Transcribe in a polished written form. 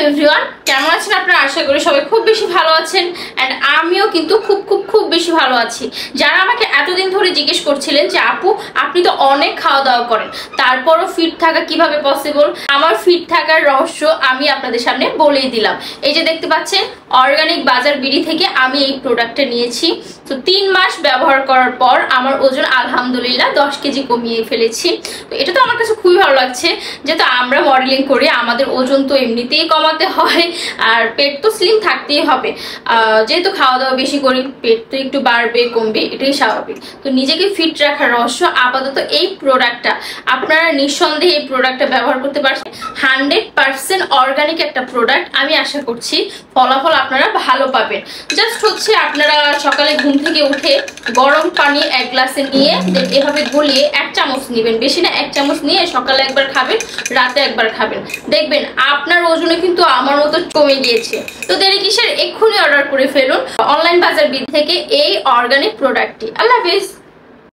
Everyone, কেমন আছেন আপনারা? আশা করি সবাই খুব বেশি ভালো আছেন এন্ড আমিও কিন্তু খুব বেশি ভালো আছি। যারা আমাকে এতদিন ধরে জিজ্ঞেস করছিলেন যে আপু আপনি তো অনেক খাওয়া দাওয়া করেন, তারপরও ফিট থাকা কিভাবে পসিবল, আমার ফিট থাকার রহস্য আমি আপনাদের সামনে বলেই দিলাম। এই যে দেখতে পাচ্ছেন অর্গানিক বাজার বিডি থেকে আমি এই প্রোডাক্টটা নিয়েছি। তো 3 মাস ব্যবহার করার পর আমার ওজন আলহামদুলিল্লাহ 10 কেজি কমিয়ে ফেলেছি। তো এটা তো আমার কাছে খুবই ভালো লাগছে, যেহেতু আমরা মডেলিং করি, আমাদের ওজন তো এমনিতেই কমাতে হয় আর পেট তো স্লিম থাকতেই হবে। যেহেতু খাওয়া দাওয়া বেশি করি, পেট তো একটু বাড়বে কমবে, এটাই স্বাভাবিক। তো নিজেকে ফিট রাখার রহস্য আপাতত এই প্রোডাক্টটা, আপনারা নিঃসন্দেহে এই প্রোডাক্টটা ব্যবহার করতে পারছেন। 100% অর্গানিক একটা প্রোডাক্ট। আমি আশা করছি ফলাফল আপনারা ভালো পাবেন। জাস্ট হচ্ছে আপনারা সকালে ঘুম থেকে উঠে গরম পানি 1 গ্লাসে নিয়ে এভাবে গলিয়ে 1 চামচ নেবেন, বেশি না 1 চামচ নিয়ে সকালে একবার খাবেন, রাতে একবার খাবেন, দেখবেন আপনার ওজনে কিন্তু আমার মতো কমে গিয়েছে। তো দেরি কিসের, এক্ষুনি অর্ডার করে ফেলুন অনলাইন বাজার বিডি থেকে এই অর্গানিক প্রোডাক্টটি। আল্লাহ হাফেজ।